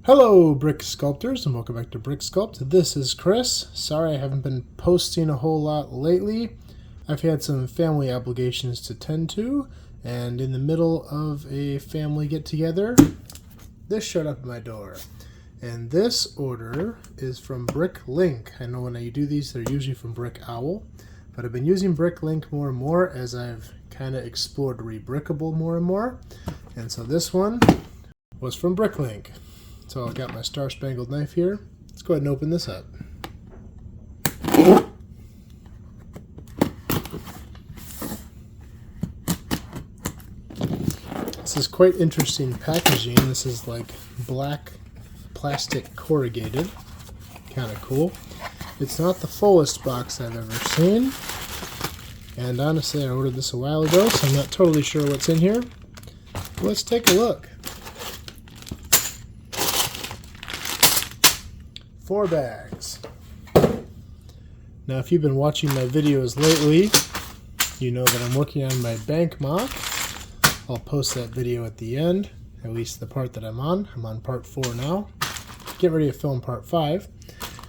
Hello brick sculptors and welcome back to Bricksculpt. This is Chris. Sorry I haven't been posting a whole lot lately. I've had some family obligations to tend to, and in the middle of a family get together, this showed up at my door. And this order is from Bricklink. I know when I do these they're usually from Brick Owl, but I've been using Bricklink more and more as I've kind of explored Rebrickable more and more. And so this one was from Bricklink. So I got my Star Spangled Knife here. Let's go ahead and open this up. This is quite interesting packaging. This is like black plastic corrugated. Kind of cool. It's not the fullest box I've ever seen. And honestly, I ordered this a while ago, so I'm not totally sure what's in here. Let's take a look. 4 bags. Now if you've been watching my videos lately, you know that I'm working on my bank mock. I'll post that video at the end, at least the part that I'm on. I'm on part 4 now. Get ready to film part 5.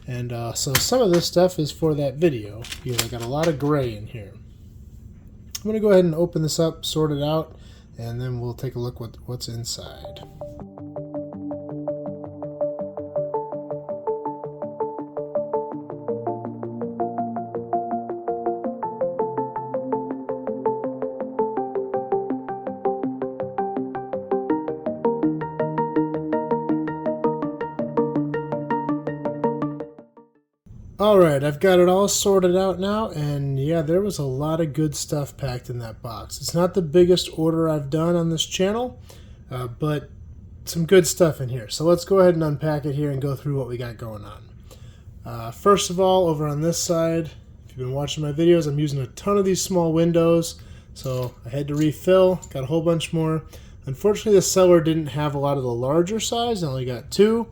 And so some of this stuff is for that video. I got a lot of gray in here. I'm going to go ahead and open this up, sort it out, and then we'll take a look what's inside. Alright, I've got it all sorted out now, and yeah, there was a lot of good stuff packed in that box. It's not the biggest order I've done on this channel, but some good stuff in here. So let's go ahead and unpack it here and go through what we got going on. First of all, over on this side, if you've been watching my videos, I'm using a ton of these small windows, so I had to refill, got a whole bunch more. Unfortunately, the seller didn't have a lot of the larger size, I only got 2.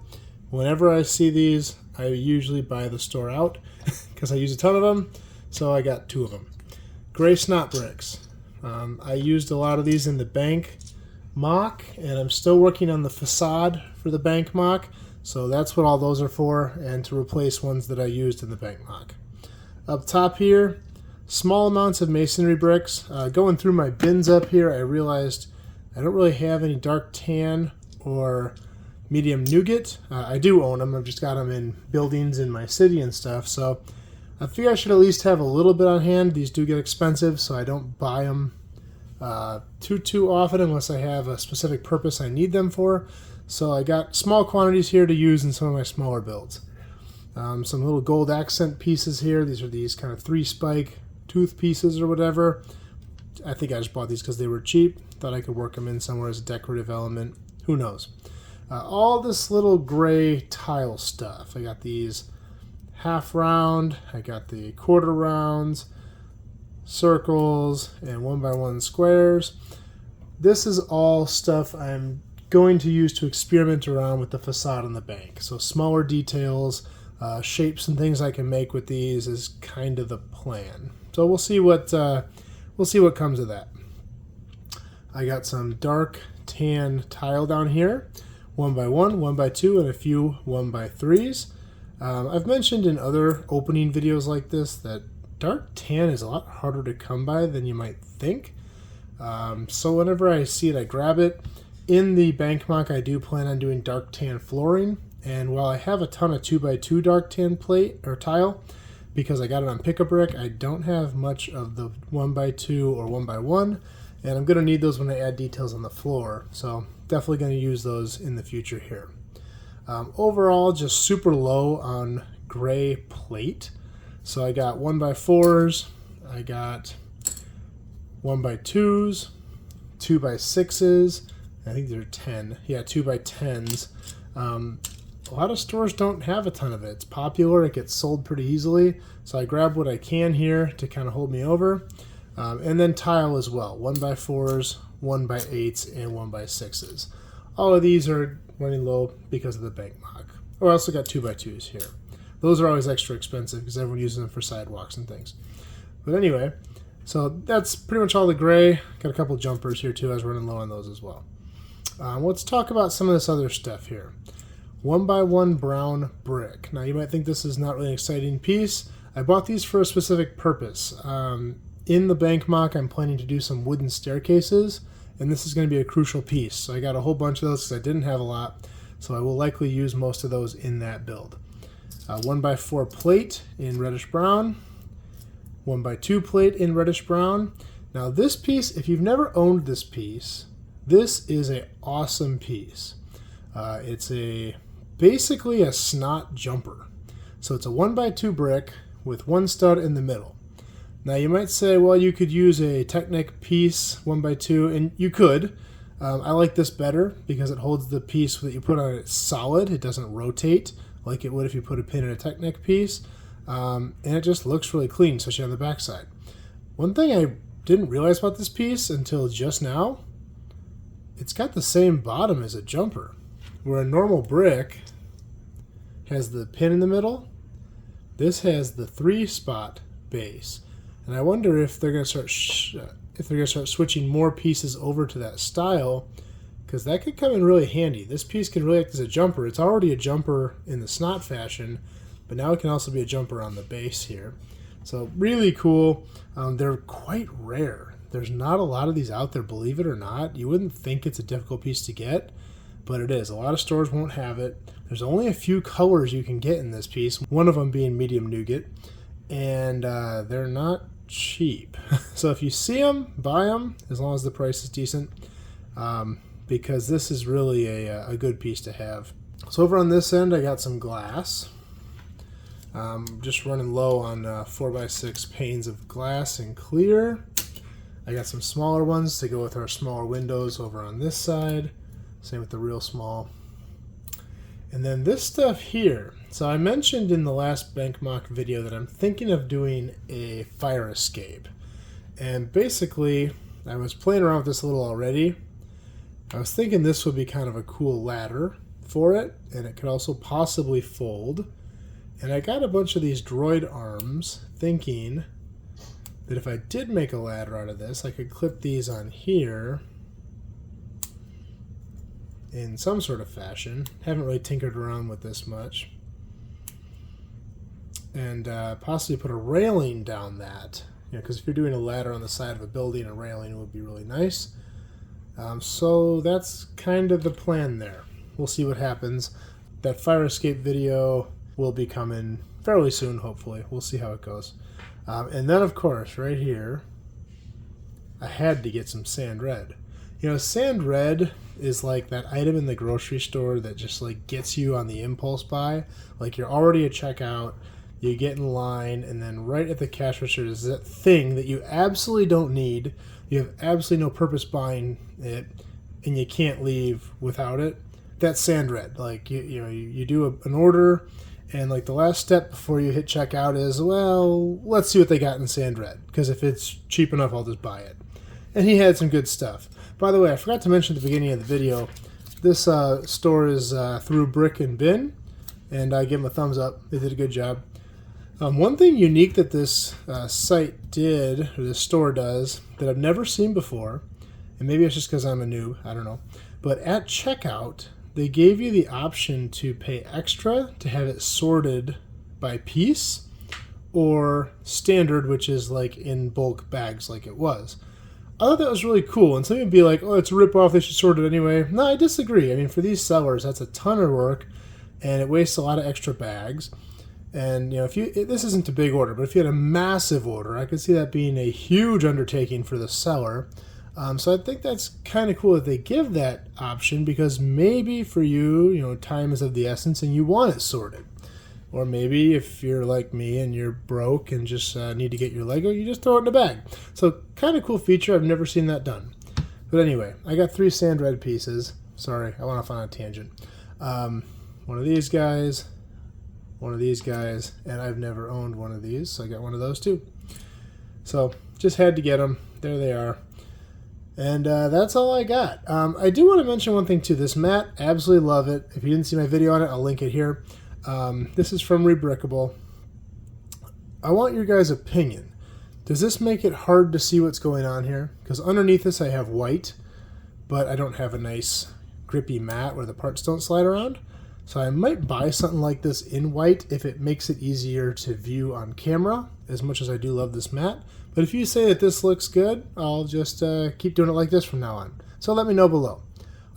Whenever I see these, I usually buy the store out because I use a ton of them, so I got 2 of them. Gray snot bricks. I used a lot of these in the bank mock, and I'm still working on the facade for the bank mock, so that's what all those are for, and to replace ones that I used in the bank mock. Up top here, small amounts of masonry bricks. Going through my bins up here, I realized I don't really have any dark tan or medium nougat. I do own them. I've just got them in buildings in my city and stuff. So I figure I should at least have a little bit on hand. These do get expensive, so I don't buy them too often unless I have a specific purpose I need them for. So I got small quantities here to use in some of my smaller builds. Some little gold accent pieces here. These are these kind of 3-spike tooth pieces or whatever. I think I just bought these because they were cheap. Thought I could work them in somewhere as a decorative element. Who knows? All this little gray tile stuff. I got these half round, I got the quarter rounds, circles, and 1x1 squares. This is all stuff I'm going to use to experiment around with the facade on the bank. So smaller details, shapes and things I can make with these is kind of the plan. So we'll see what comes of that. I got some dark tan tile down here. 1x1, 1x2, and a few 1x3s. I've mentioned in other opening videos like this that dark tan is a lot harder to come by than you might think. So whenever I see it, I grab it. In the bank mock, I do plan on doing dark tan flooring. And while I have a ton of 2x2 dark tan plate or tile, because I got it on Pick-a-Brick, I don't have much of the 1x2 or 1x1. And I'm going to need those when I add details on the floor. So definitely going to use those in the future here. Overall, just super low on gray plate. So I got 1x4s, I got 1x2s, 2x6s, I think they're 10. Yeah, 2x10s. A lot of stores don't have a ton of it. It's popular, it gets sold pretty easily. So I grab what I can here to kind of hold me over. And then tile as well, 1x4s, 1x8s, and 1x6s. All of these are running low because of the bank mock. Oh, I also got 2x2s here. Those are always extra expensive because everyone uses them for sidewalks and things. But anyway, so that's pretty much all the gray. Got a couple jumpers here too. I was running low on those as well. Let's talk about some of this other stuff here. 1x1 brown brick. Now you might think this is not really an exciting piece. I bought these for a specific purpose. In the bank mock, I'm planning to do some wooden staircases, and this is going to be a crucial piece. So I got a whole bunch of those because I didn't have a lot, so I will likely use most of those in that build. 1x4 plate in reddish brown, 1x2 plate in reddish brown. Now this piece, if you've never owned this piece, this is an awesome piece. It's basically a snot jumper. So it's a 1x2 brick with one stud in the middle. Now you might say, well, you could use a Technic piece 1x2, and you could. I like this better because it holds the piece that you put on it solid. It doesn't rotate like it would if you put a pin in a Technic piece. And it just looks really clean, especially on the backside. One thing I didn't realize about this piece until just now, it's got the same bottom as a jumper. Where a normal brick has the pin in the middle, this has the 3-spot base. And I wonder if they're going to start switching more pieces over to that style, because that could come in really handy. This piece can really act as a jumper. It's already a jumper in the snot fashion, but now it can also be a jumper on the base here. So really cool. They're quite rare. There's not a lot of these out there, believe it or not. You wouldn't think it's a difficult piece to get, but it is. A lot of stores won't have it. There's only a few colors you can get in this piece, one of them being medium nougat, and they're not cheap. So if you see them, buy them, as long as the price is decent, because this is really a good piece to have. So over on this end, I got some glass. Just running low on 4x6 panes of glass and clear. I got some smaller ones to go with our smaller windows over on this side. Same with the real small. And then this stuff here. So I mentioned in the last bank mock video that I'm thinking of doing a fire escape. And basically, I was playing around with this a little already. I was thinking this would be kind of a cool ladder for it, and it could also possibly fold. And I got a bunch of these droid arms, thinking that if I did make a ladder out of this, I could clip these on here in some sort of fashion. Haven't really tinkered around with this much. And possibly put a railing down that. Because if you're doing a ladder on the side of a building, a railing would be really nice. So that's kind of the plan there. We'll see what happens. That fire escape video will be coming fairly soon, hopefully. We'll see how it goes. And then, of course, right here, I had to get some sand red. Sand red is like that item in the grocery store that just like gets you on the impulse buy. Like you're already at checkout, you get in line, and then right at the cash register is that thing that you absolutely don't need. You have absolutely no purpose buying it, and you can't leave without it. That's sand red. Like you do an order, and like the last step before you hit checkout is, well, let's see what they got in sand red, because if it's cheap enough, I'll just buy it. And he had some good stuff. By the way, I forgot to mention at the beginning of the video, this store is through Brick and Bin, and I give them a thumbs up. They did a good job. One thing unique that this site did, or this store does, that I've never seen before, and maybe it's just because I'm a noob, I don't know, but at checkout, they gave you the option to pay extra to have it sorted by piece, or standard, which is like in bulk bags like it was. I thought that was really cool, and some would be like, oh, it's a ripoff, they should sort it anyway. No, I disagree. I mean, for these sellers, that's a ton of work, and it wastes a lot of extra bags. And, this isn't a big order, but if you had a massive order, I could see that being a huge undertaking for the seller. So I think that's kind of cool that they give that option, because maybe for you, time is of the essence and you want it sorted. Or maybe if you're like me and you're broke and just need to get your Lego, you just throw it in a bag. So kind of cool feature. I've never seen that done. But anyway, I got 3 sand red pieces. Sorry, I went off on a tangent. One of these guys, one of these guys, and I've never owned one of these, so I got one of those too. So just had to get them. There they are. And that's all I got. I do want to mention one thing too. This mat, absolutely love it. If you didn't see my video on it, I'll link it here. This is from Rebrickable. I want your guys' opinion. Does this make it hard to see what's going on here? Because underneath this I have white, but I don't have a nice grippy mat where the parts don't slide around. So I might buy something like this in white if it makes it easier to view on camera, as much as I do love this mat. But if you say that this looks good, I'll just keep doing it like this from now on. So let me know below.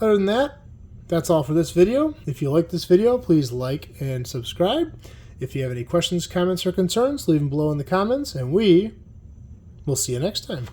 Other than that, that's all for this video. If you like this video, please like and subscribe. If you have any questions, comments, or concerns, leave them below in the comments, and we will see you next time.